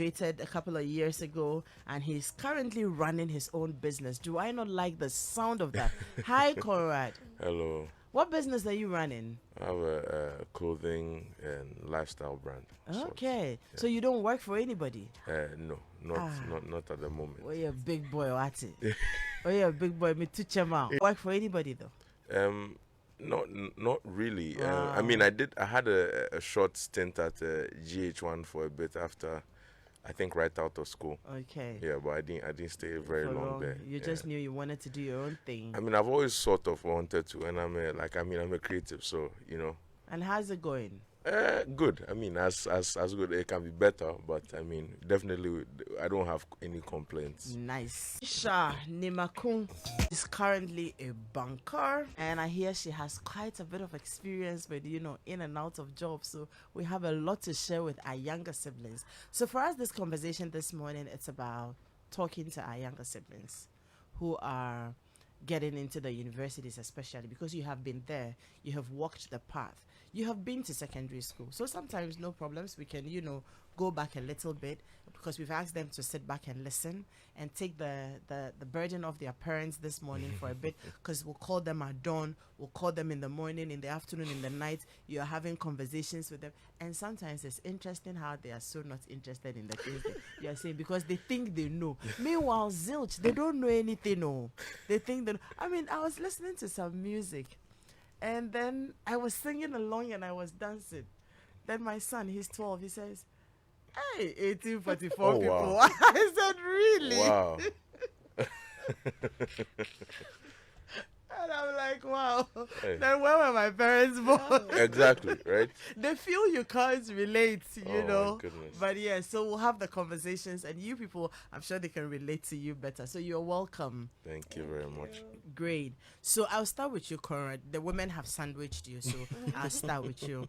graduated a couple of years ago, and he's currently running his own business. Do I not like the sound of that? Hi, Conrad. Hello. What business are you running? I have a clothing and lifestyle brand. Sorts. Okay, so you don't work for anybody. No, not Ah, not not at the moment. well, you're a big boy, Wati. Oh, you're a big boy. Me too, Chema. Work for anybody though. Um, not really. I Wow. mean, I had a short stint at GH1 for a bit after, I think right out of school. Okay. Yeah, but I didn't stay very For long long, there. you Yeah. just knew you wanted to do your own I thing. mean, I've always sort of wanted to, and I'm a creative, so And how's it going? Good. I mean, as good. It can be better, but I mean, definitely, I don't have any complaints. Nice. Isha Nimakun is currently a banker, and I hear she has quite a bit of experience with, in and out of jobs. So we have a lot to share with our younger siblings. So for us, this conversation this morning, it's about talking to our younger siblings who are getting into the universities, especially because you have been there, you have walked the path, you have been to secondary school. So sometimes, no problems, we can, go back a little bit because we've asked them to sit back and listen and take the burden off their parents this morning for a bit, because we'll call them at dawn, we'll call them in the morning, in the afternoon, in the night. You're having conversations with them, and sometimes it's interesting how they are so not interested in the things that you're saying because they think they know. Meanwhile, zilch, they don't know anything. No, they think that. I mean, I was listening to some music, and then I was singing along and I was dancing. Then my son, he's 12, he says, "Hey, 1844 Oh people." wow, I said, "Really?" wow. And I'm like, wow. Hey, Then where were my parents born? exactly right. They feel you can't relate, Oh my goodness. But yeah, so we'll have the conversations, and you people, I'm sure they can relate to you better. So you're welcome. Thank you very much. Great. So I'll start with you, Conrad. The women have sandwiched you, so I'll start with you.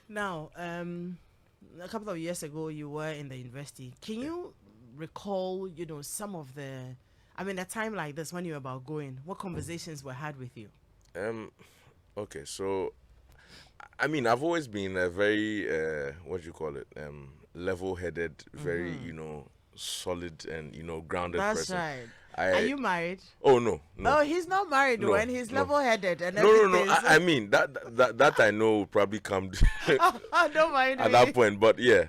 Now, a couple of years ago, you were in the university. Can you recall, some of a time like this when you were about going, what conversations were had with you? Um, okay, so I mean, I've always been a very what do you call it? Level-headed, very solid and grounded That's person. right. Are I you married? Oh no, no. Oh, he's not married, though, No, and he's no. level-headed and No, no, no. everything. I mean that I know will probably come Don't mind at me. that point, but yeah.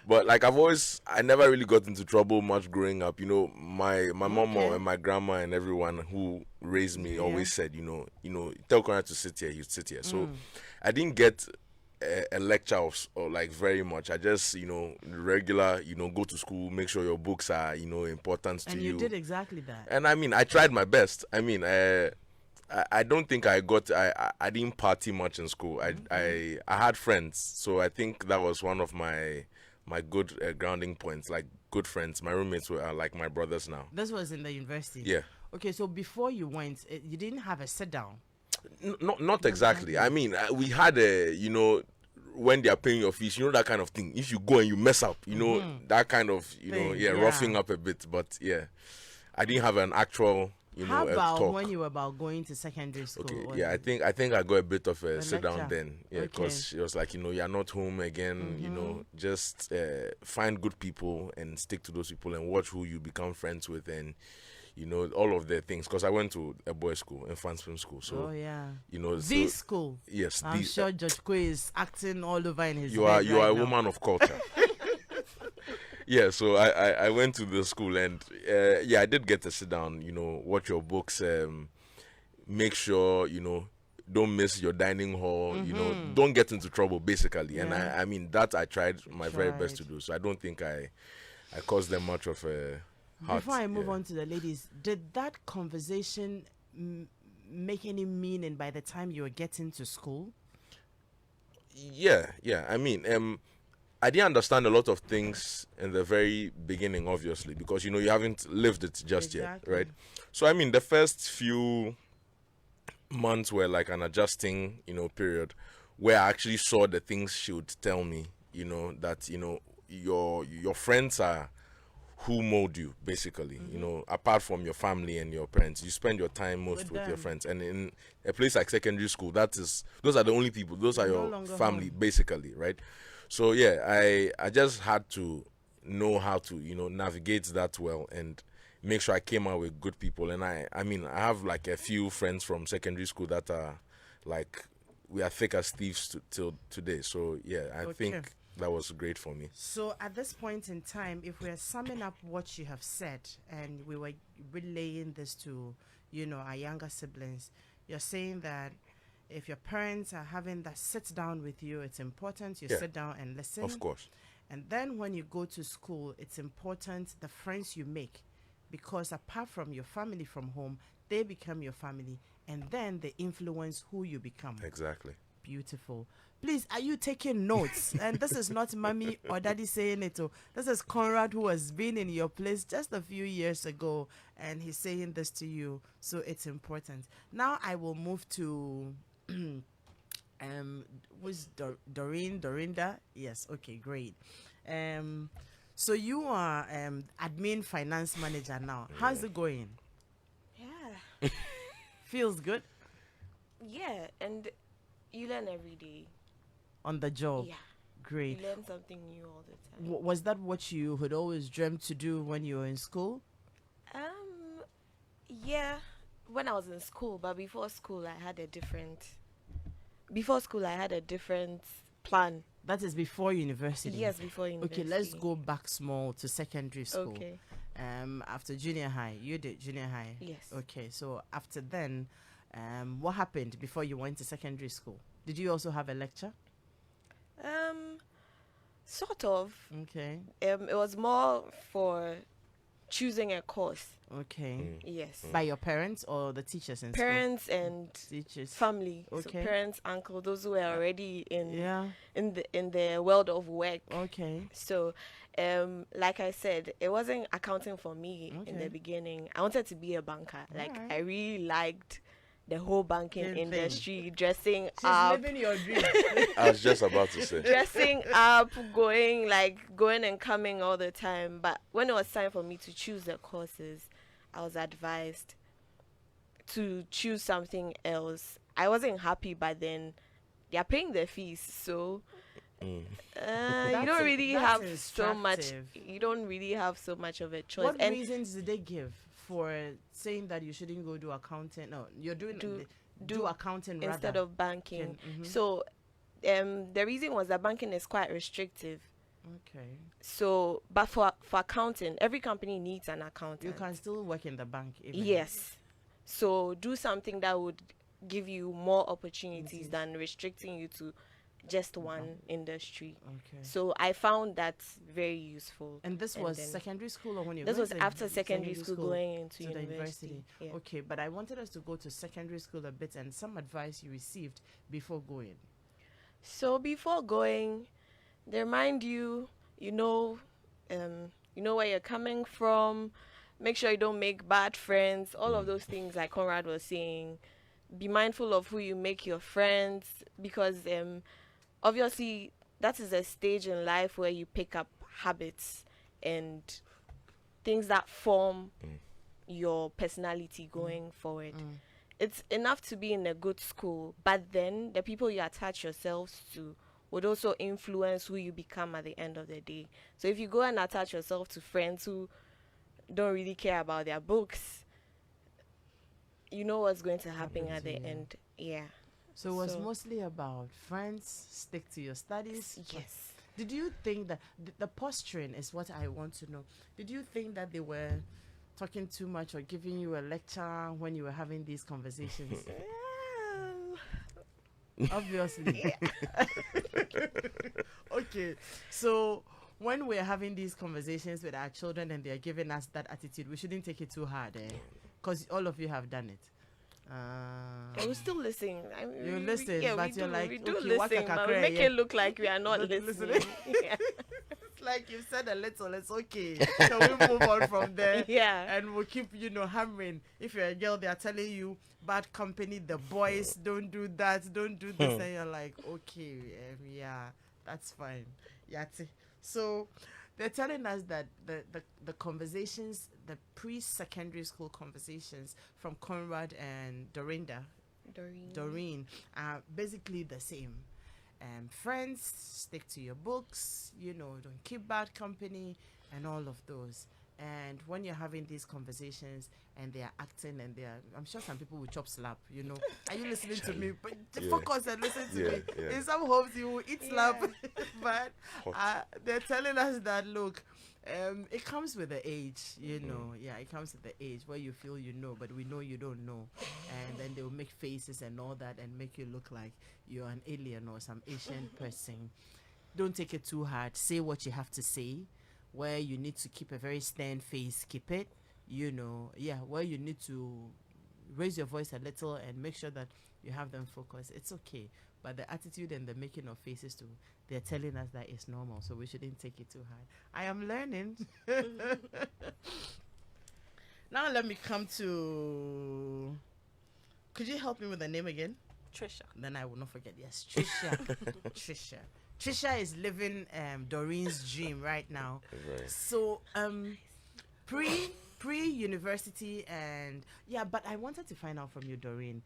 But like I never really got into trouble much growing up. My mom Okay. and my grandma and everyone who raised me Yeah. always said, tell Conrad to sit here, he'd sit here. So I didn't get a lecture or like very much. I just, regular, go to school, make sure your books are, important to And you did exactly that. And I mean, I tried my best. I mean, I don't think I didn't party much in school. I had friends, so I think that was one of my good grounding points. Like good friends, my roommates were like my brothers now. This was in the university. Yeah, Okay, so before you went, you didn't have a sit down. not exactly. I mean, we had a when they are paying your fees, that kind of thing. If you go and you mess up, that kind of Thing, yeah, yeah. roughing up a bit. But yeah, I didn't have an actual How a about talk. when you were about going to secondary school? Okay, Was yeah, I it think I got a bit of a a sit down lecture? then, yeah, Okay. because she was like, you're not home again, just find good people and stick to those people and watch who you become friends with and all of the things. Because I went to a boys' school, infant swim school, so Oh yeah. so This school. yes, I'm sure Judge Kwe is acting all over in his you are bed you are right a now. woman of culture. Yeah, so I went to the school and yeah, I did get to sit down, watch your books, make sure don't miss your dining hall, don't get into trouble basically. And Yeah. I mean that I tried my very best to Tried. do, so I don't think I caused them much of a heart. Before I move Yeah. on to the ladies, did that conversation make any meaning by the time you were getting to school? Yeah, I mean I didn't understand a lot of things in the very beginning, obviously, because you haven't lived it just yet, Exactly. right? So I mean the first few months were like an adjusting, period where I actually saw the things she would tell me, that your friends are who mold you basically, apart from your family and your parents. You spend your time most with your them. friends, and in a place like secondary school, those are the only people, those are No your longer family home. basically, right? So yeah, I just had to know how to, navigate that well and make sure I came out with good people. And I mean, I have like a few friends from secondary school that are like, we are thick as thieves till today. So yeah, I think that was great for me. So at this point in time, if we are summing up what you have said and we were relaying this to, our younger siblings, you're saying that if your parents are having that sit down with you, it's important you sit down and listen. Of course. And then when you go to school, it's important the friends you make, because apart from your family from home, they become your family, and then they influence who you become. Exactly. Beautiful. Please, are you taking notes? And this is not mommy or daddy saying it. This is Conrad, who has been in your place just a few years ago, and he's saying this to you. So it's important. Now I will move to who's Dorinda? Yes, okay, great. So you are admin finance manager now. How's it going? Yeah. Feels good? Yeah, and you learn every day. On the job? Yeah. Great. You learn something new all the time. Was that what you had always dreamt to do when you were in school? Yeah, when I was in school, but before school I had a different plan. That is before university? Yes, before university. Okay, let's go back small to secondary school. Okay. After junior high, you did junior high? Yes. Okay, so after then, what happened before you went to secondary school? Did you also have a lecture? Sort of. Okay. It was more for choosing a course. Okay. Yes. By your parents or the teachers in Parents school? and teachers. family. Okay. So parents, uncle, those who were already in the world of work. Okay. So, like I said, it wasn't accounting for me in the beginning. I wanted to be a banker. Like, I really liked the whole banking industry, dressing up. She's living your dream. I was just about to say. Dressing up, going and coming all the time. But when it was time for me to choose the courses, I was advised to choose something else. I wasn't happy, but then they are paying the fees, so you don't really have so much. You don't really have so much of a choice. What reasons did they give for saying that you shouldn't go do accounting? No, you're doing do accounting instead rather of banking. So the reason was that banking is quite restrictive. Okay. So, but for accounting, every company needs an accountant. You can still work in the bank. Even. Yes. So do something that would give you more opportunities than restricting you to just one industry. Okay. So I found that very useful. And this was secondary school, or when you? This was after secondary school going into the university. Yeah. Okay, but I wanted us to go to secondary school a bit and some advice you received before going. So before going, they remind you, you know where you're coming from. Make sure you don't make bad friends. All of those things, like Conrad was saying. Be mindful of who you make your friends, because obviously that is a stage in life where you pick up habits and things that form your personality going forward. It's enough to be in a good school, but then the people you attach yourselves to would also influence who you become at the end of the day. So if you go and attach yourself to friends who don't really care about their books, you know what's going to happen at the end. Yeah. So it was mostly about friends, stick to your studies. Yes. Did you think that the posturing is what I want to know? Did you think that they were talking too much or giving you a lecture when you were having these conversations? Obviously. Okay. So when we're having these conversations with our children and they're giving us that attitude, we shouldn't take it too hard, because all of you have done it. We still listen. I mean, you listen, but you're like, we do okay, listen, but we make it look like we are not listening. Yeah. It's like you've said a little, it's okay. So we move on from there. Yeah. And we'll keep, hammering. If you're a girl, they are telling you, bad company, the boys, don't do that, don't do this. And you're like, okay, yeah, that's fine. Yati. So they're telling us that the conversations, the pre-secondary school conversations from Conrad and Doreen are basically the same. Friends, stick to your books, don't keep bad company, and all of those. And when you're having these conversations and they are acting and they are, I'm sure some people will chop slap, you know. Are you listening to me? But focus and listen to me. Yeah. In some homes, you will eat slap. But Hot. they're telling us that, look, it comes with the age, you know. Yeah, it comes with the age where you feel you know, but we know you don't know. And then they will make faces and all that and make you look like you're an alien or some Asian person. Don't take it too hard. Say what you have to say. Where you need to keep a very stern face, keep it. You know, yeah, where you need to raise your voice a little and make sure that you have them focus. It's okay. But the attitude and the making of faces too, they're telling us that it's normal, so we shouldn't take it too hard. I am learning. Now let me come to... Could you help me with the name again? Trisha. Then I will not forget. Yes, Trisha. Trisha. Trisha is living Doreen's dream right now. Right. So pre-university and but I wanted to find out from you, Doreen,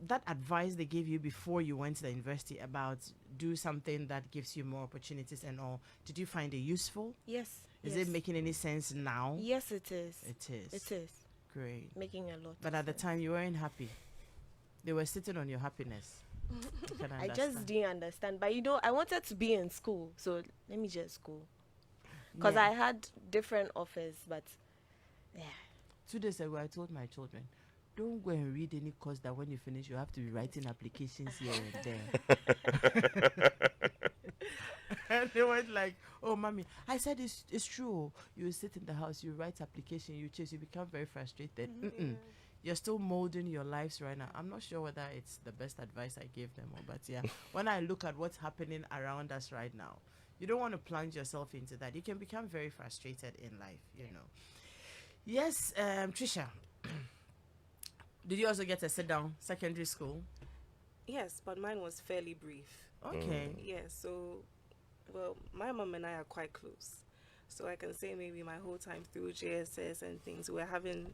that advice they gave you before you went to the university about do something that gives you more opportunities and all. Did you find it useful? Yes. Is it making any sense now? Yes, it is. It is. It is. Great. Making a lot. But at the time you weren't happy. They were sitting on your happiness. I just didn't understand. But I wanted to be in school, so let me just go. Because I had different offers, but 2 days ago I told my children, don't go and read any course that when you finish you have to be writing applications here and there. And they went like, oh mommy, I said it's true. You sit in the house, you write application, you chase, you become very frustrated. You're still molding your lives right now. I'm not sure whether it's the best advice I gave them, but when I look at what's happening around us right now, you don't want to plunge yourself into that. You can become very frustrated in life, you know. Yes, Trisha, did you also get a sit down secondary school? Yes, but mine was fairly brief. Okay. Yeah, so, well, my mom and I are quite close. So I can say maybe my whole time through JSS and things, we're having,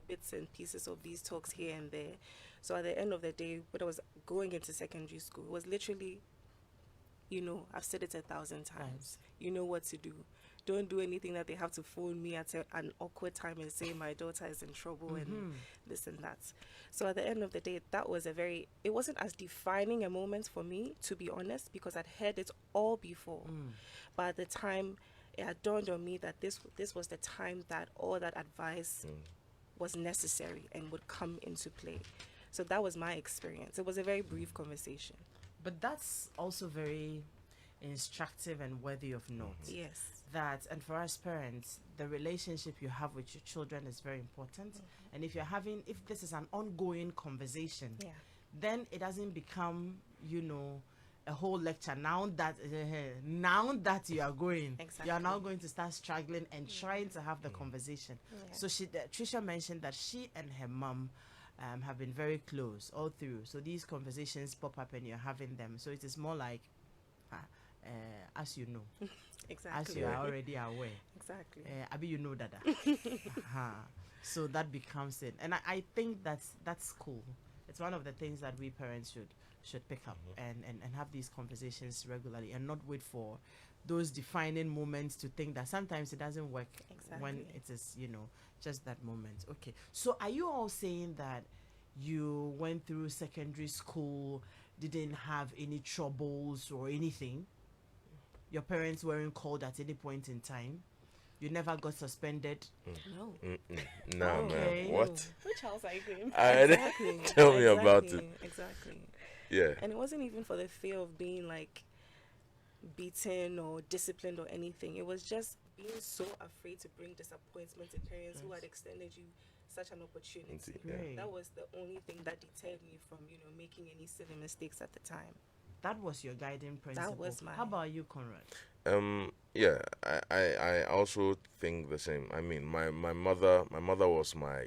bits and pieces of these talks here and there. So at the end of the day, when I was going into secondary school, it was literally, I've said it 1,000 times. You know what to do. Don't do anything that they have to phone me at an awkward time and say my daughter is in trouble and this and that. So at the end of the day, that was it wasn't as defining a moment for me, to be honest, because I'd heard it all before. But at the time, it had dawned on me that this was the time that all that advice was necessary and would come into play. So that was my experience. It was a very brief conversation. But that's also very instructive and worthy of note. Yes. That, and for us parents, the relationship you have with your children is very important. And if this is an ongoing conversation, then it doesn't become, a whole lecture. Now that you are going, you are now going to start struggling and trying to have the conversation. So Trisha mentioned that she and her mom have been very close all through. So these conversations pop up and you're having them. So it is more like, as you know, exactly, as you are already aware. Exactly. Abi, you know Dada. So that becomes it, and I think that's cool. It's one of the things that we parents should pick up and have these conversations regularly and not wait for those defining moments to think that sometimes it doesn't work when it is, just that moment. Okay. So are you all saying that you went through secondary school, didn't have any troubles or anything? Your parents weren't called at any point in time? You never got suspended? No. Nah, Okay. man. What? Which house are you going? Exactly. Tell me about it. Exactly. Yeah. And it wasn't even for the fear of being beaten or disciplined or anything. It was just being so afraid to bring disappointment to parents who had extended you such an opportunity. Great. That was the only thing that deterred me from, making any silly mistakes at the time. That was your guiding principle. That was How about you, Conrad? Yeah, I also think the same. I mean, my mother was my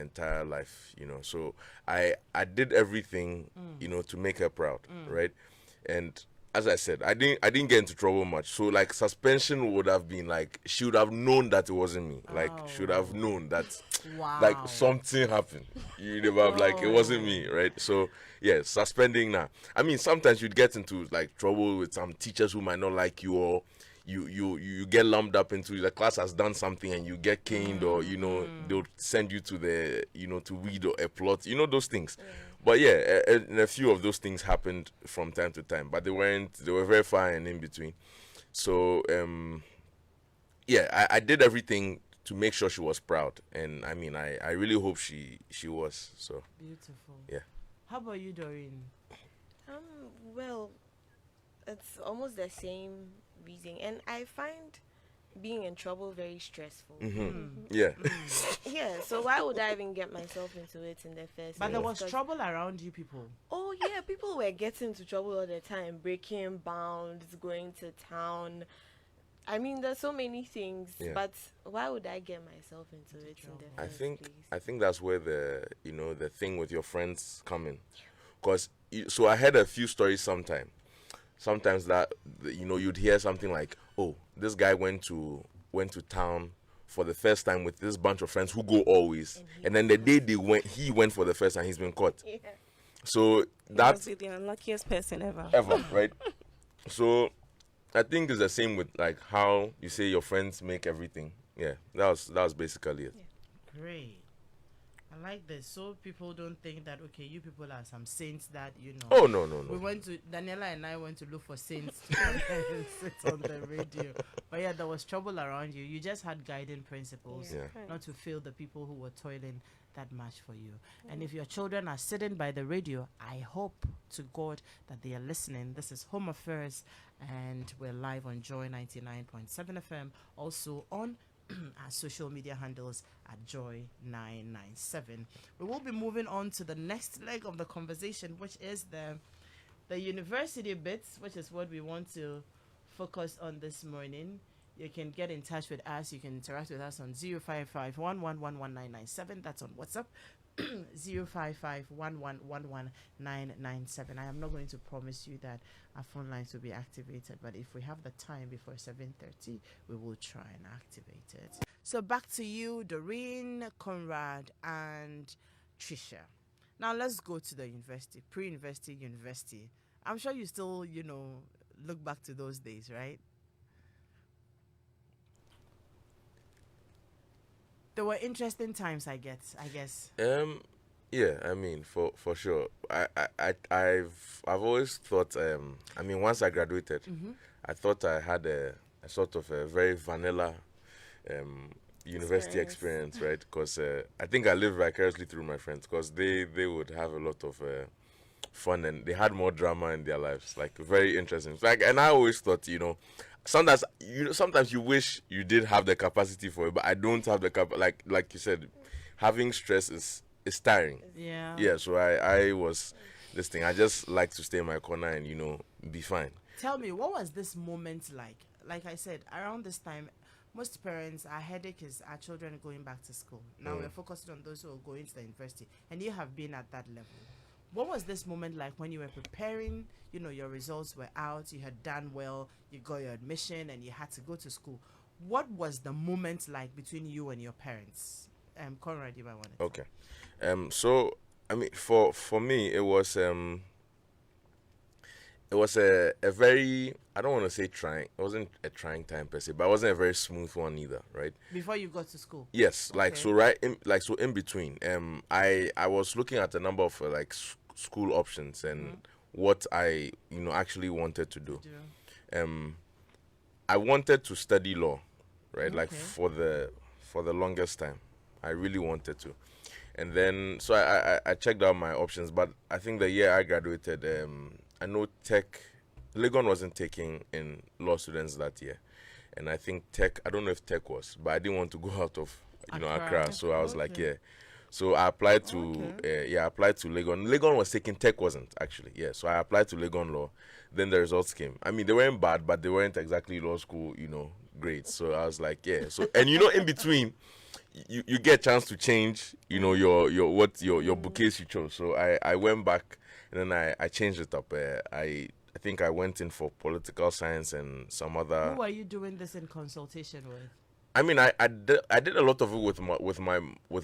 entire life, so I did everything, to make her proud, right? And as I said, I didn't get into trouble much. So suspension would have been she would have known that it wasn't me. Should have known that something happened. You know, it wasn't me, right? So yeah, suspending now. I mean, sometimes you'd get into trouble with some teachers who might not like you, or you get lumped up into the class has done something and you get caned, or they'll send you to the to read or a plot, those things. But yeah, and a few of those things happened from time to time, but they were very far and in between. So yeah, I did everything to make sure she was proud, and I mean I really hope she was. So Beautiful. yeah. How about you, Doreen? Well, it's almost the same reason, and I find being in trouble very stressful. Yeah. Yeah, so why would I even get myself into it in the first But place? there was 'Cause- trouble around you people. Oh yeah, people were getting into trouble all the time, breaking bounds, going to town. I mean, there's so many things, Yeah. but why would I get myself into it in the I first think place? that's where the thing with your friends come in, because so I heard a few stories sometimes that you'd hear something like, oh, this guy went to town for the first time with this bunch of friends who go always, and then the day he went for the first time, he's been caught. Yeah. So That's that's the unluckiest person ever. ever, right? So I think it's the same with like how you say your friends make everything. Yeah, that was basically it. Great. I like this. So people don't think that, okay, you people are some saints that, Oh no. We went to, Daniela and I went to look for saints to come and sit on the radio. But yeah, there was trouble around you. You just had guiding principles, Yeah. not to feel the people who were toiling that much for you. And if your children are sitting by the radio, I hope to God that they are listening. This is Home Affairs, and we're live on Joy 99.7 FM, also on our social media handles at Joy997. We will be moving on to the next leg of the conversation, which is the university bits, which is what we want to focus on this morning. You can get in touch with us. You can interact with us on 055-111-1997. That's on WhatsApp. 055-111-1997. I am not going to promise you that our phone lines will be activated, but if we have the time before 7:30, we will try and activate it. So back to you, Doreen, Conrad, and Trisha. Now let's go to the university, university. I'm sure you still, look back to those days, right? There were interesting times, I guess. Yeah, I mean, for sure. I've always thought, I mean, once I graduated, I thought I had a sort of a very vanilla university experience, right? Because I think I lived vicariously through my friends, because they would have a lot of fun, and they had more drama in their lives, like very interesting. Like, and I always thought, sometimes you wish you did have the capacity for it, but I don't have the like you said, having stress is tiring. Yeah. So I was this thing. I just like to stay in my corner and be fine. Tell me, what was this moment like? Like I said, around this time, most parents, our headache is our children going back to school. Now we're focusing on those who are going to the university, and you have been at that level. What was this moment like when you were preparing? Your results were out, you had done well, you got your admission, and you had to go to school. What was the moment like between you and your parents? Conrad, you might want to. Okay. So I mean, for me, it was a very, I don't want to say trying. It wasn't a trying time per se, but it wasn't a very smooth one either, right? Before you got to school. Yes, like Okay. so in between. I was looking at a number of school options and what I actually wanted to do. I wanted to study law, right? Like Okay. for the longest time, I really wanted to. And then so I checked out my options, but I think the year I graduated, I know Legon wasn't taking in law students that year, and I think I don't know if Tech was, but I didn't want to go out of Accra, so I was like, Okay. yeah. So I applied to I applied to Legon. Legon was taking, Tech wasn't actually. Yeah, so I applied to Legon Law. Then the results came. I mean, they weren't bad, but they weren't exactly law school, grades. So I was like, yeah. So and in between, you get a chance to change, your bookcase you chose. So I went back and then I changed it up. I think I went in for political science and some other. Who are you doing this in consultation with? I mean, I did a lot of it with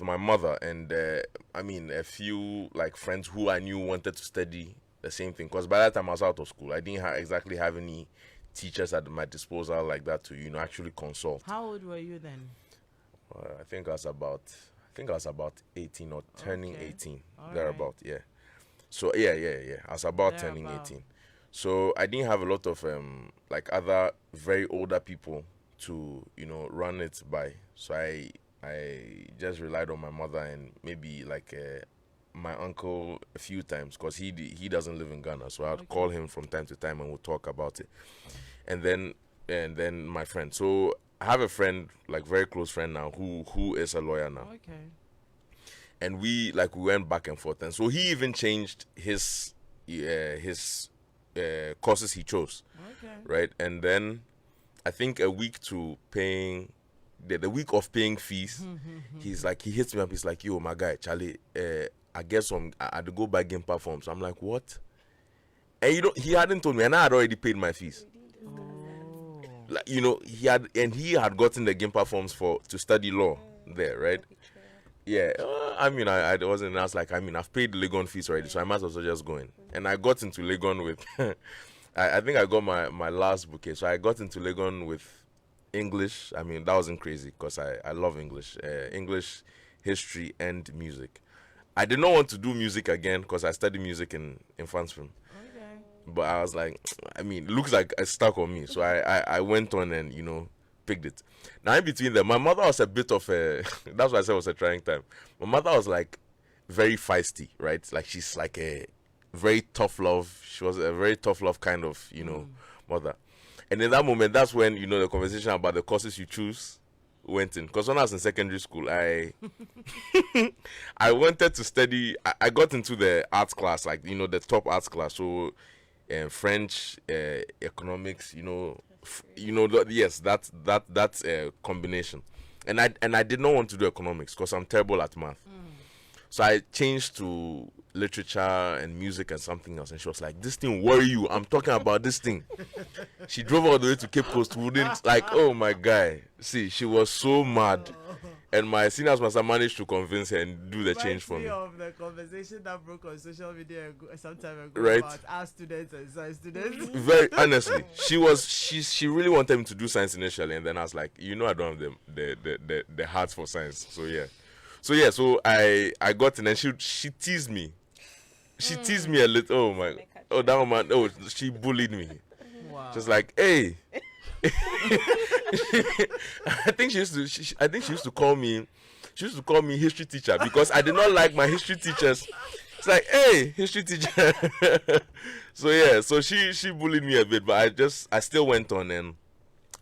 my mother, and I mean a few like friends who I knew wanted to study the same thing. Because by that time I was out of school, I didn't exactly have any teachers at my disposal like that to, you know, actually consult. How old were you then? I think I was about 18 or turning Okay. 18, All thereabout. Yeah. So yeah. I was about turning Thereabout. 18. So I didn't have a lot of like other very older people to, you know, run it by. So I just relied on my mother and maybe like my uncle a few times, because he doesn't live in Ghana. So I'd Okay. call him from time to time and we'll talk about it. And then my friend. So I have a friend, like very close friend now, who is a lawyer now. Okay. And we went back and forth, and so he even changed his courses he chose, Okay. right? And then I think a week to paying the week of paying fees, he hits me up. He's like, "Yo, my guy, Charlie, I guess I had to go buy game platforms." I'm like, "What?" And you know, he hadn't told me, and I had already paid my fees. Oh. Like, you know, he had gotten the game platforms to study law there, right? Yeah, I mean, I wasn't. I was like, I mean, I've paid Legon fees already, so I might as well just go in. And I got into Legon with, I think I got my last bouquet. So I got into Legon with English. I mean, that wasn't crazy because I love English, English, history, and music. I did not want to do music again because I studied music in Fansfilm. Okay. But I was like, I mean, it looks like it's stuck on me. So I went on and, you know, picked it. Now, in between them, my mother was a bit of a, that's why I said it was a trying time. My mother was like very feisty, right? Like she's like a very tough love. She was a very tough love kind of, you know, mother. And in that moment, that's when, you know, the conversation about the courses you choose went in. Because when I was in secondary school, I wanted to study, I got into the arts class, like, you know, the top arts class. So French, economics, you know, yes, that's combination. And I did not want to do economics because I'm terrible at math. So I changed to literature and music and something else. And she was like, "This thing worry you? I'm talking about this thing." She drove all the way to Cape Coast, wouldn't, like, oh my guy. See, she was so mad. And my seniors must have managed to convince her and do the change for me. Of the conversation that broke on social media some time ago Right. about our students and science students. Very honestly, she really wanted me to do science initially, and then I was like, you know, I don't have the heart for science. So I got in, and she teased me. She teased me a little. Oh my, oh that woman, oh, she bullied me. Wow. Just like, hey. I think she used to call me history teacher because I did not like my history teachers. It's like, hey, history teacher. so she bullied me a bit, but I still went on, and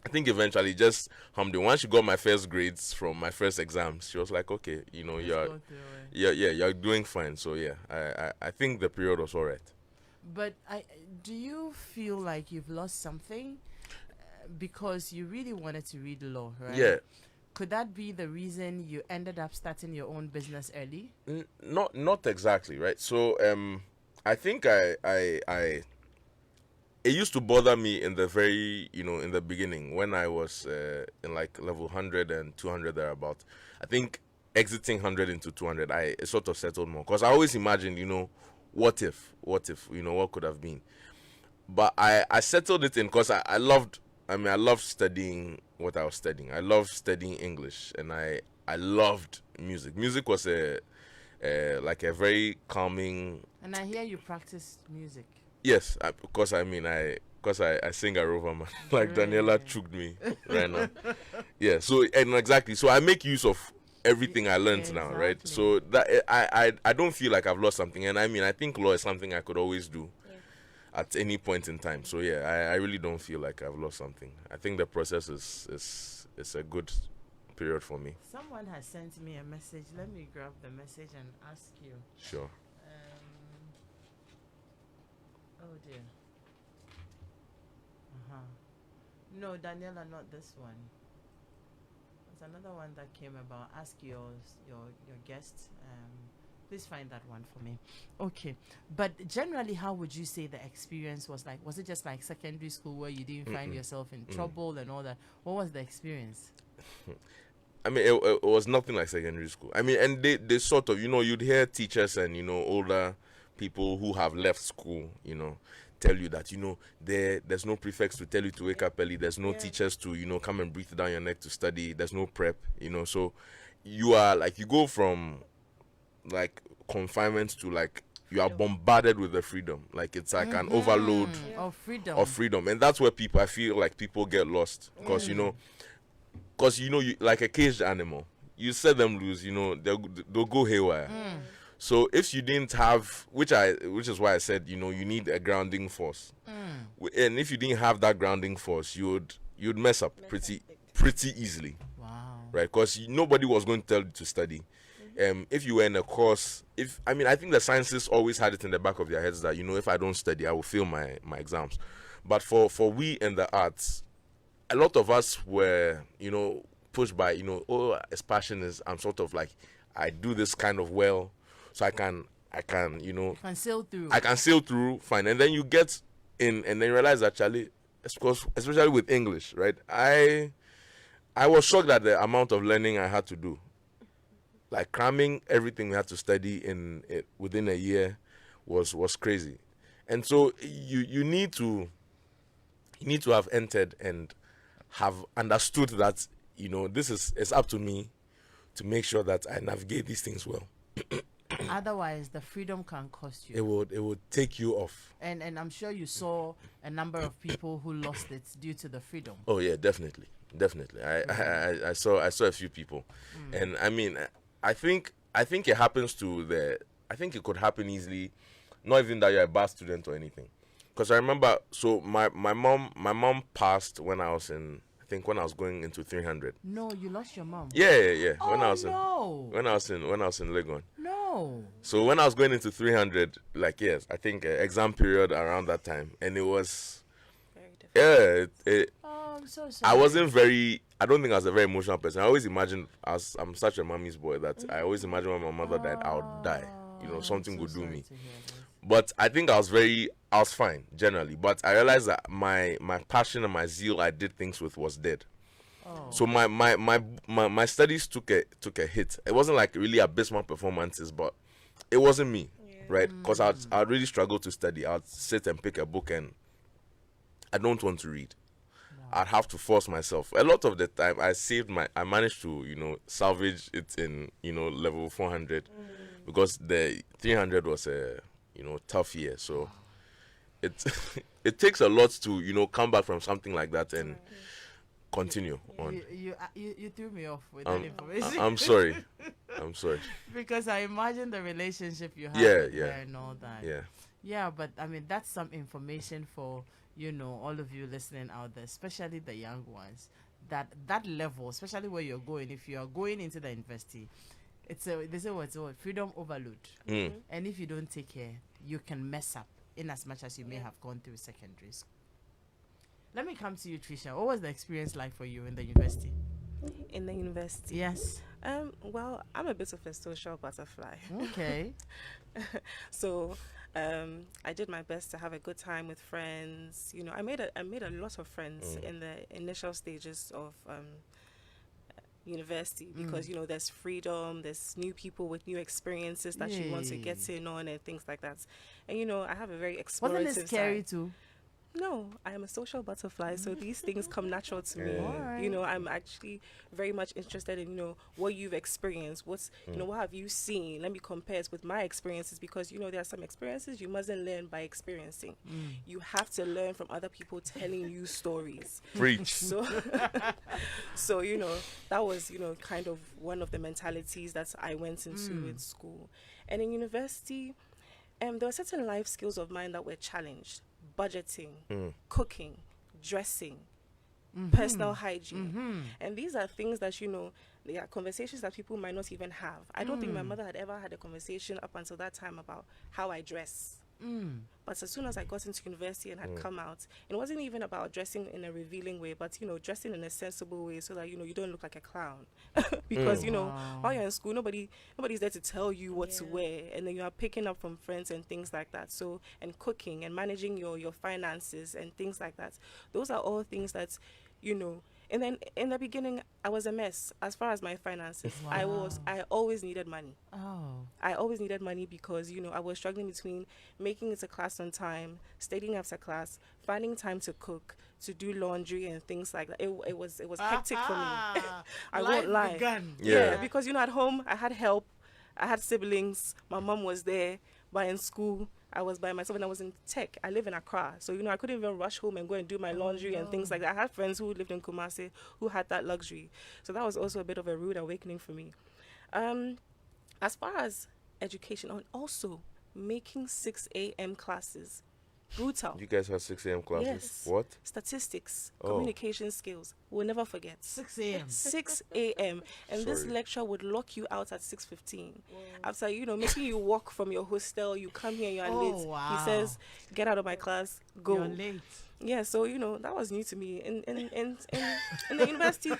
I think eventually just hummed it. Once she got my first grades from my first exams, she was like, okay, you know, you're doing fine. So yeah, I think the period was all right. But do you feel like you've lost something because you really wanted to read law, right? Yeah. Could that be the reason you ended up starting your own business early? Not exactly, right? So I think it used to bother me in the very, you know, in the beginning when I was in like level 100 and 200 thereabout. I think exiting 100 into 200, it sort of settled more because I always imagined, you know, what if, you know, what could have been. But I settled it in because I loved studying what I was studying. I loved studying English, and I loved music. Music was like a very calming. And I hear you practice music. Yes, because I sing a rover man. Like Daniela Right. choked me right now. Yeah, so and exactly. So I make use of everything I learned now, right? Exactly. So that I don't feel like I've lost something, and I think law is something I could always do at any point in time. So yeah, I really don't feel like I've lost something. I think the process is a good period for me. Someone has sent me a message. Let me grab the message and ask you. Sure. Oh dear. No, Daniela, not this one. There's another one that came about. Ask your guest. Please find that one for me. Okay. But generally, how would you say the experience was like? Was it just like secondary school where you didn't find yourself in trouble and all that? What was the experience? I mean, it was nothing like secondary school. I mean, and they sort of, you know, you'd hear teachers and, you know, older people who have left school, you know, tell you that, there's no prefects to tell you to wake up early. There's no Yeah. teachers to, come and breathe down your neck to study. There's no prep, so you are like, you go from like confinement to like, you are bombarded with the freedom. Like, it's like an overload Of freedom. of freedom. And that's where I feel like people get lost. Because, you like a caged animal. You set them loose, they'll go haywire. So if you didn't have, which is why I said, you need a grounding force. And if you didn't have that grounding force, you'd mess up pretty easily. Wow. Right? Because nobody was going to tell you to study. If you were in a course, I think the scientists always had it in the back of their heads that, if I don't study, I will fail my exams. But for we in the arts, a lot of us were, pushed by, his passion is, I'm sort of like, I do this kind of well, so I can, Can sail through. I can sail through, fine. And then you get in, and then you realize actually, especially with English, right? I was shocked at the amount of learning I had to do. Like, cramming everything we had to study in it within a year was crazy. And so you need to have entered and have understood that, it's up to me to make sure that I navigate these things well. Otherwise, the freedom can cost you. It would take you off. And I'm sure you saw a number of people who lost it due to the freedom. Oh yeah, definitely. I saw a few people, and I mean, I think it happens I think it could happen easily, not even that you're a bad student or anything. Because I remember, so my mom passed when I was going into 300. No, you lost your mom. Yeah. Oh, when I was in Legon. No. So when I was going into 300, like, yes, I think exam period around that time, and it was Very difficult. Oh, I'm so sorry. I don't think I was a very emotional person. I always imagine, as I'm such a mommy's boy, that I always imagine when my mother died, I would die. Something I'm would so do sorry me. to hear this. But I think I was fine generally. But I realized that my passion and my zeal I did things with was dead. Oh. So my studies took a hit. It wasn't like really abysmal performances, but it wasn't me, right? Because I'd really struggle to study. I'd sit and pick a book, and I don't want to read. I'd have to force myself. A lot of the time, I managed to, salvage it in, level 400, because the 300 was a, tough year. So it takes a lot to, come back from something like that and continue on. You threw me off with that information. I'm sorry. Because I imagine the relationship you have with her and all that. Yeah, but I mean, that's some information for, all of you listening out there, especially the young ones. That level, especially where you're going, if you are going into the university, they say what's freedom overload. And if you don't take care, you can mess up in as much as you may have gone through secondary school. Let me come to you, Trisha. What was the experience like for you in the university? In the university? Yes. Well, I'm a bit of a social butterfly. Okay. So I did my best to have a good time with friends. I made a lot of friends in the initial stages of university, because there's freedom, there's new people with new experiences that you want to get in on and things like that. And I have a very explorative Wasn't it scary side. too? No, I am a social butterfly, so these things come natural to me. Alright. I'm actually very much interested in, what you've experienced. What have you seen? Let me compare it with my experiences, because, there are some experiences you mustn't learn by experiencing. You have to learn from other people telling you stories. Preach. So, that was, kind of one of the mentalities that I went into in school. And in university, there were certain life skills of mine that were challenged. Budgeting, cooking, dressing, personal hygiene. And these are things that, they are conversations that people might not even have. I don't think my mother had ever had a conversation up until that time about how I dress. But as soon as I got into university and had come out, it wasn't even about dressing in a revealing way, but, dressing in a sensible way so that, you don't look like a clown. Because, while you're in school, nobody's there to tell you what to wear. And then you are picking up from friends and things like that. So, and cooking and managing your finances and things like that. Those are all things that, And then in the beginning, I was a mess as far as my finances. I always needed money. Oh. I always needed money because, you know, I was struggling between making it to class on time, studying after class, finding time to cook, to do laundry and things like that. It was hectic for me. I won't lie. Begun. Yeah. Because, you know, at home, I had help. I had siblings. My mom was there. But in school, I was by myself and I was in tech. I live in Accra. So, you know, I couldn't even rush home and go and do my laundry and things like that. I had friends who lived in Kumasi who had that luxury. So that was also a bit of a rude awakening for me. As far as education, and also making 6 a.m. classes, brutal. You guys had 6 a.m. classes? Yes. What? Statistics, Oh. communication skills. We'll never forget. 6 a.m. 6 a.m. And this Sorry. lecture would lock you out at 6:15. After, you know, making you walk from your hostel, you come here, you're Oh, late. wow. He says, get out of my class, go. You're late. Yeah, so, you know, that was new to me. In the university,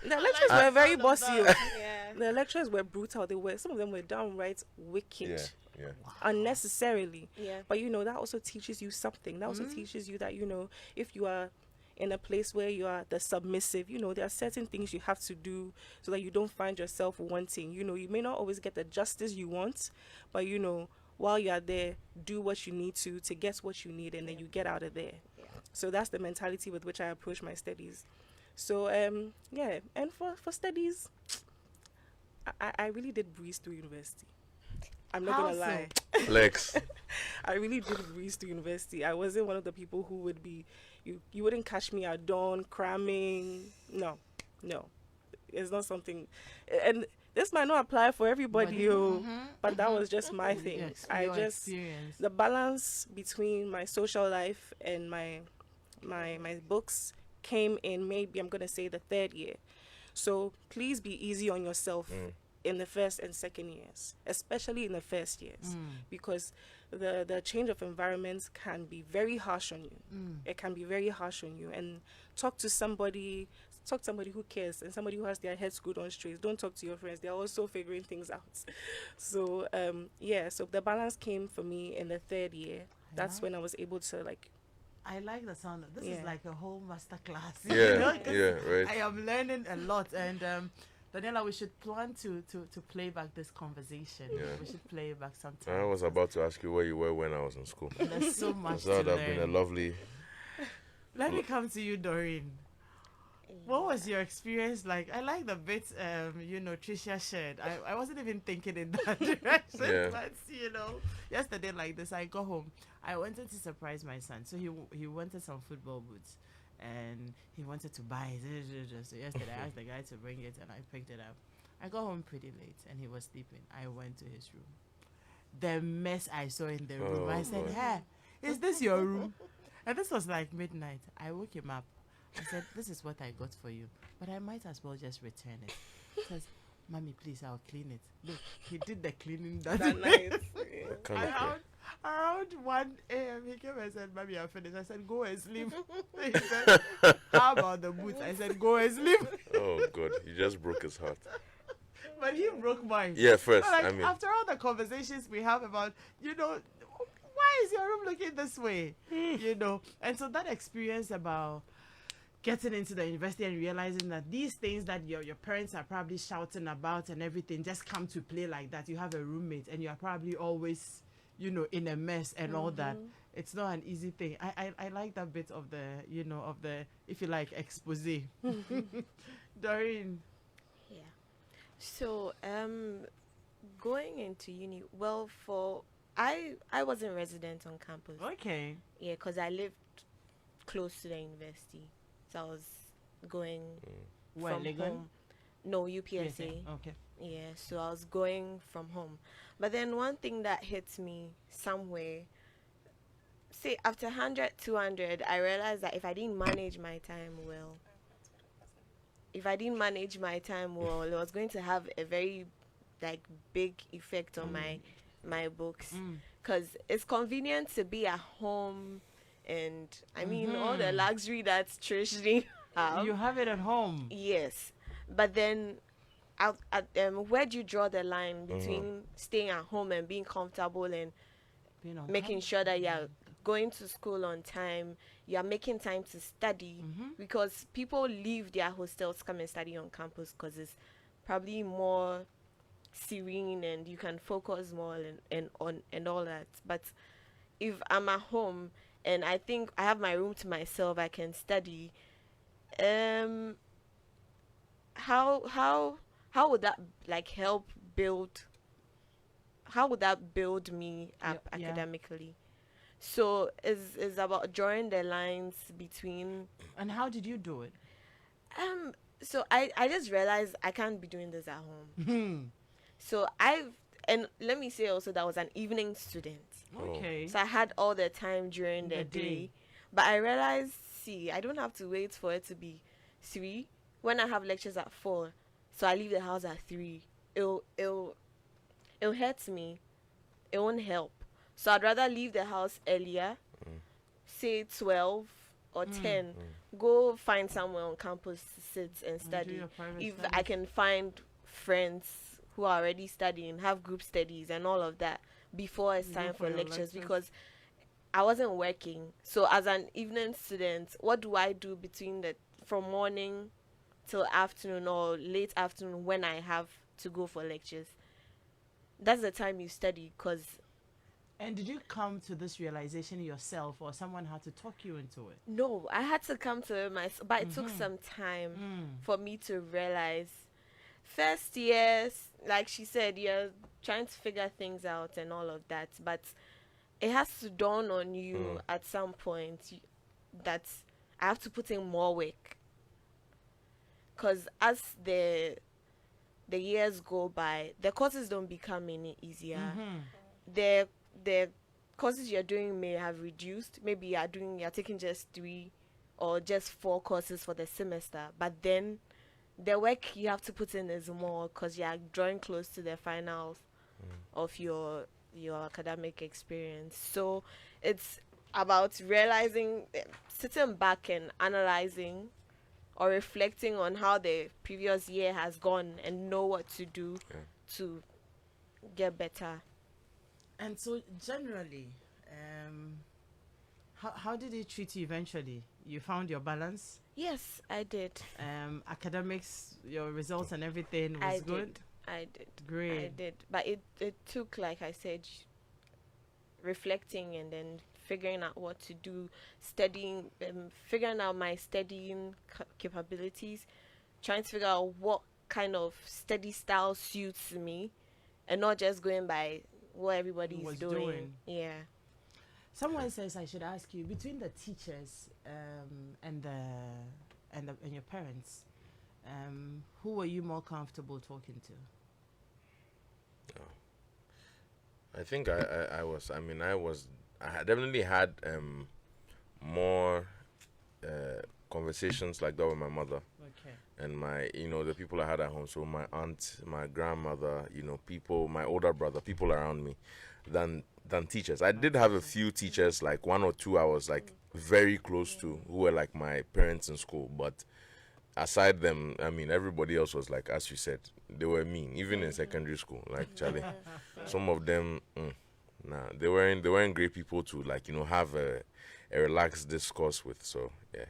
the lectures were very bossy. Yeah. The lecturers were brutal. Some of them were downright wicked. Yeah. Unnecessarily. Yeah. But, you know, that also teaches you something. That also teaches you that, you know, if you are in a place where you are the submissive, you know, there are certain things you have to do so that you don't find yourself wanting. You know, you may not always get the justice you want, but, you know, while you are there, do what you need to get what you need, and then you get out of there. Yeah. So that's the mentality with which I approach my studies. So, yeah, and for studies, I really did breeze through university. I'm not going to lie. Flex. I really did breeze to university. I wasn't one of the people who would be, you wouldn't catch me at dawn cramming. No. It's not something, and this might not apply for everybody, but that was just my thing. Yes, I your just, experience. the balance between my social life and my books came in, maybe I'm going to say, the third year. So please be easy on yourself in the first and second years, especially in the first years, because the change of environments can be very harsh on you. It can be very harsh on you. And talk to somebody who cares and somebody who has their head screwed on straight. Don't talk to your friends. They're also figuring things out. So, so the balance came for me in the third year. That's when I was able to, like, I like the sound of this. Is like a whole master class. Right. I am learning a lot, and Daniela, we should plan to play back this conversation. Yeah. We should play it back sometime. I was about to ask you where you were when I was in school. There's so much That to would have been a learn. lovely. Let me come to you, Doreen. What was your experience like? I like the bit, Tricia shared. I wasn't even thinking in that direction. Yeah. But, yesterday like this, I got home. I wanted to surprise my son. So he wanted some football boots. And he wanted to buy it. So yesterday, I asked the guy to bring it, and I picked it up. I got home pretty late, and he was sleeping. I went to his room. The mess I saw in the room. I said, "Hey, is this your room?" And this was like midnight. I woke him up. I said, "This is what I got for you, but I might as well just return it." He says, "Mommy, please, I'll clean it." Look, he did the cleaning that night. What kind of Around 1 a.m. he came and said, "Mommy, I'm finished." I said, "Go and sleep." He said, "How about the boots?" I said, "Go and sleep." Oh, God. You just broke his heart. But he broke mine. Yeah, first. But, I mean, after all the conversations we have about, why is your room looking this way? And so that experience about getting into the university and realizing that these things that your parents are probably shouting about and everything just come to play like that. You have a roommate and you are probably always, in a mess and all that. It's not an easy thing. I like that bit of the, if you like, expose. Doreen. Yeah. So, going into uni, I wasn't resident on campus. Okay. Yeah, because I lived close to the university. So I was going Where, from Legon? home. No, UPSA. Okay. Yeah, so I was going from home. But then one thing that hits me somewhere, say after 100, 200, I realized that if I didn't manage my time well, it was going to have a very big effect on my books. Because it's convenient to be at home, and I mean all the luxury that's traditionally have. You have it at home. Yes, but then where do you draw the line between staying at home and being comfortable and making sure that you're going to school on time, you are making time to study, because people leave their hostels to come and study on campus because it's probably more serene and you can focus more and all that. But if I'm at home and I think I have my room to myself, I can study. How would that like help build? How would that build me up Yeah. academically? So is about drawing the lines between. And how did you do it? So I just realized I can't be doing this at home. So and let me say also that I was an evening student. Okay. So I had all the time during the The day. day. But I realized, see, I don't have to wait for it to be 3 when I have lectures at 4. So I leave the house at 3. It'll hurt me. It won't help. So I'd rather leave the house earlier, say 12 or 10. Go find somewhere on campus to sit and do study. your private If studies. I can find friends who are already studying, have group studies and all of that before it's You time go for for your lectures, lectures. because I wasn't working. So as an evening student, what do I do from morning till afternoon or late afternoon when I have to go for lectures? That's the time you study, because And did you come to this realization yourself, or someone had to talk you into it? no, I had to come to myself, but it took some time for me to realize. First years, like she said, you're trying to figure things out and all of that, but it has to dawn on you at some point that I have to put in more work. Because as the years go by, the courses don't become any easier. The courses you're doing may have reduced. Maybe you're taking just 3 or just 4 courses for the semester, but then the work you have to put in is more because you're drawing close to the finals of your academic experience. So it's about realizing, sitting back and analyzing or reflecting on how the previous year has gone and know what to do to get better. And so generally, how did it treat you eventually? You found your balance? Yes, I did. Academics, your results and everything was I good? I did. Great. I did. But it took, like I said, reflecting and then figuring out what to do, studying, figuring out my studying capabilities, trying to figure out what kind of study style suits me, and not just going by what everybody is Was doing. doing. Yeah. Someone says I should ask you, between the teachers and your parents, who were you more comfortable talking to? I think I had definitely had more conversations like that with my mother Okay. and the people I had at home. So my aunt, my grandmother, people, my older brother, people around me, than teachers. I did have a few teachers, like 1 or 2 I was like very close to, who were like my parents in school. But aside them, everybody else was like, as you said, they were mean. Even in secondary school, like Charlie, some of them, they weren't great people to have a relaxed discourse with. So yeah,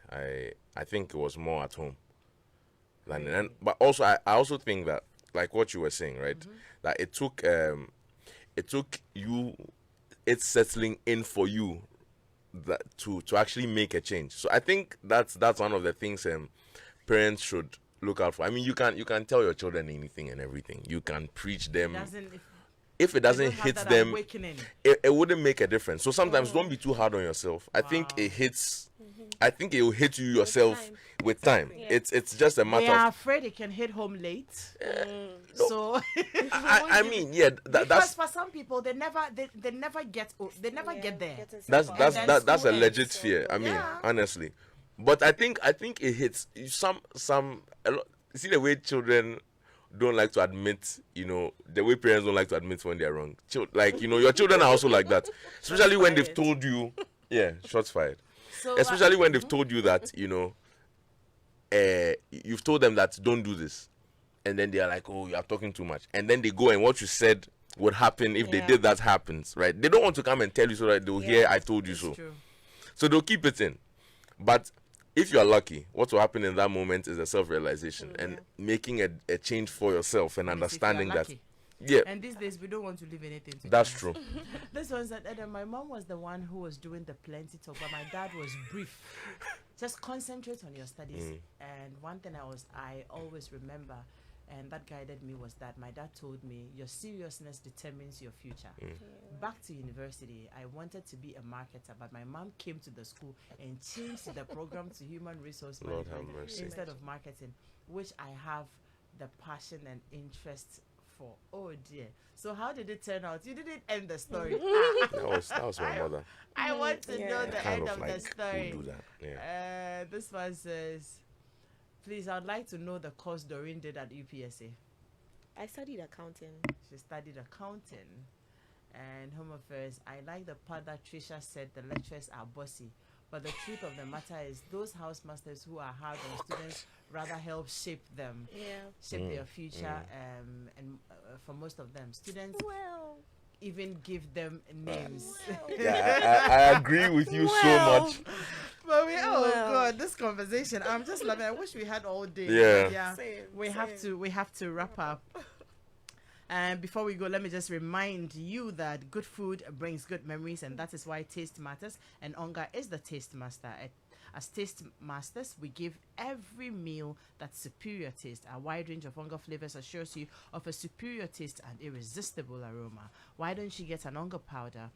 I think it was more at home but also I also think that, like what you were saying, right, that it took it's settling in for you that to actually make a change. So I think that's one of the things parents should look out for. You can tell your children anything and everything. You can preach them. If it doesn't hit them, it wouldn't make a difference. So sometimes don't be too hard on yourself. I think it hits. I think it will hit you yourself with time. Yeah. It's just a We matter are of. afraid it can hit home late. No. So That's because for some people they never get there. that's a school legit ends. fear. Yeah. Honestly, but I think it hits some a lot. See the way children don't like to admit, the way parents don't like to admit when they're wrong. Your children are also like that, especially when they've told you. Yeah, shots fired. So Especially when they've told you that you've told them that don't do this, and then they're like, oh, you are talking too much, and then they go and what you said would happen if they Yeah. did that happens, right? They don't want to come and tell you so that they'll hear Yeah. I told you It's so. true. So they'll keep it in. But if you're lucky, what will happen in that moment is a self-realization and making a change for yourself and That is if you are understanding that. lucky. Yeah, And these days we don't want to leave anything to that's chance. true. This one said, Edem, my mom was the one who was doing the plenty talk, but my dad was brief. Just concentrate on your studies. And one thing I always remember, and that guided me, was that my dad told me, your seriousness determines your future. Back to university, I wanted to be a marketer, but my mom came to the school and changed the program to human resource Lord management have mercy. instead of marketing, which I have the passion and interest for. Oh dear. So how did it turn out? You didn't end the story. That was my mother. I want to know Yeah. the Kind end of of like the story. who do that. Yeah. This one says, please, I'd like to know the course Doreen did at UPSA. I studied accounting. She studied accounting and home affairs. I like the part that Trisha said the lecturers are bossy. But the truth of the matter is those housemasters who are hard on students rather help shape them, shape their future. And for most of them, students Well. even give them names. Yeah, I agree with you so much. But oh Well. god, this conversation, I'm just loving it. I wish we had all day. Yeah. But yeah. Same, We have to wrap up. And before we go, let me just remind you that good food brings good memories, and that is why taste matters. And Onga is the taste master. As taste masters, we give every meal that superior taste. A wide range of Onga flavors assures you of a superior taste and irresistible aroma. Why don't you get an Onga powder?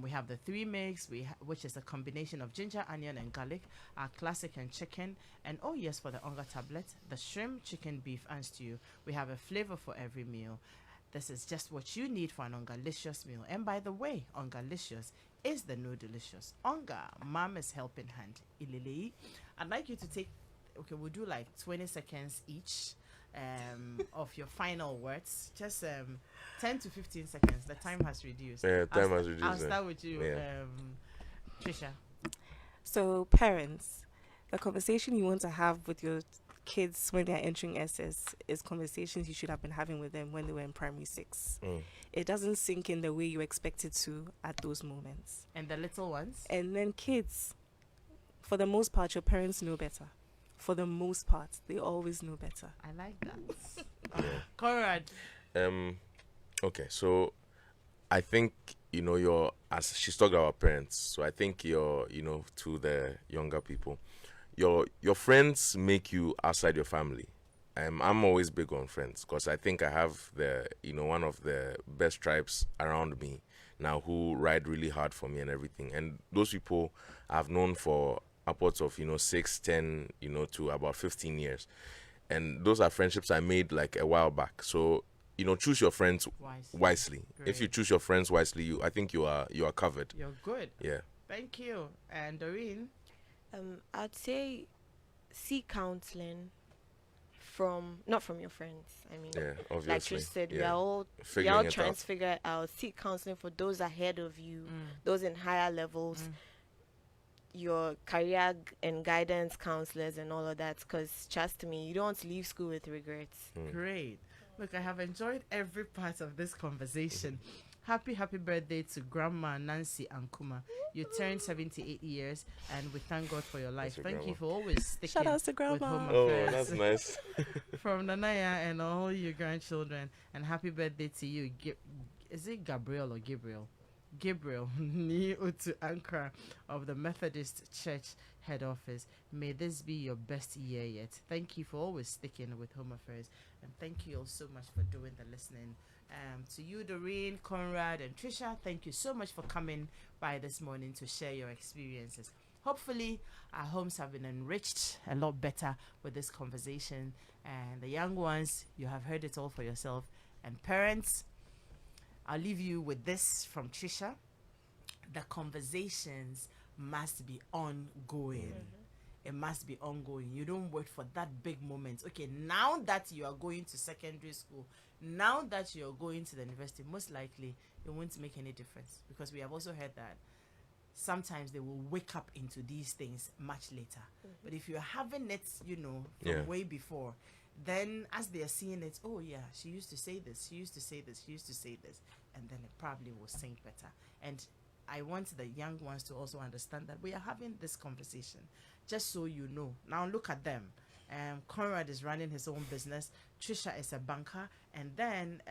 We have the 3 mix, which is a combination of ginger, onion, and garlic, our classic and chicken, and oh yes, for the Onga tablet, the shrimp, chicken, beef, and stew. We have a flavor for every meal. This is just what you need for an Ongalicious meal. And by the way, Ongalicious is the new delicious. Onga, Mama's helping hand. Ilili. I'd like you to take, okay, we'll do like 20 seconds each of your final words. Just 10 to 15 seconds. The time has reduced. Yeah, time has reduced. I'll start with you, Yeah. Trisha. So, parents, the conversation you want to have with your kids when they're entering SS is conversations you should have been having with them when they were in primary 6. It doesn't sink in the way you expect it to at those moments. And the little ones? And then kids, for the most part, your parents know better. For the most part, they always know better. I like that. Conrad. Okay, so I think as she's talking about parents, so I think to the younger people, your friends make you outside your family. I'm always big on friends because I think I have one of the best tribes around me now who ride really hard for me and everything. And those people I've known for upwards of 6, 10, to about 15 years. And those are friendships I made like a while back. So choose your friends wisely. If you choose your friends wisely, I think you are covered. You're good. Yeah. Thank you. And Doreen? I'd say seek counseling not from your friends. I mean, Yeah, obviously. like you said, we Yeah. are all Figuring it trying out. to figure it out. Seek counseling for those ahead of you, those in higher levels, your career and guidance counselors and all of that. Because trust me, you don't want to leave school with regrets. Great. Look, I have enjoyed every part of this conversation. Happy birthday to Grandma Nancy Ankuma. You turned 78 years, and we thank God for your life. That's your Thank you grandma. for always sticking Shout out to with Grandma. Home Oh, Affairs. that's nice. From Nanaya and all your grandchildren. And happy birthday to you. Is it Gabriel or Gabriel? Gabriel Ni Utu Ankara of the Methodist Church head office. May this be your best year yet. Thank you for always sticking with Home Affairs, and thank you all so much for doing the listening. To you, Doreen, Conrad, and Trisha, thank you so much for coming by this morning to share your experiences. Hopefully, our homes have been enriched a lot better with this conversation. And the young ones, you have heard it all for yourself. And parents, I'll leave you with this from Trisha. The conversations must be ongoing. It must be ongoing. You don't wait for that big moment. Okay, now that you are going to secondary school, now that you're going to the university, most likely it won't make any difference, because we have also heard that sometimes they will wake up into these things much later. But if you're having it, from Yeah. way before, Then as they are seeing it, oh yeah, she used to say this, she used to say this, she used to say this, and then it probably will sink better. And I want the young ones to also understand that we are having this conversation, just so you know. Now look at them. Conrad is running his own business. Trisha is a banker, and then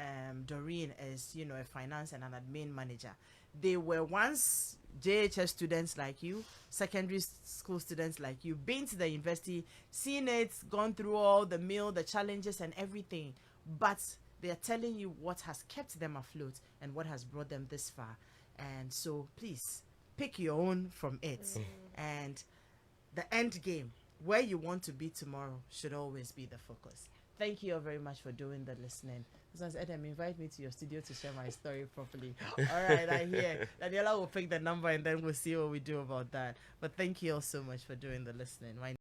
Doreen is, you know, a finance and an admin manager. They were once JHS students like you, secondary school students like you, been to the university, seen it, gone through all the meal, the challenges, and everything. But they are telling you what has kept them afloat and what has brought them this far. And so please pick your own from it. And the end game, where you want to be tomorrow, should always be the focus. Thank you all very much for doing the listening. As Edem, invite me to your studio to share my story properly. All right, I hear. Daniela will pick the number and then we'll see what we do about that. But thank you all so much for doing the listening.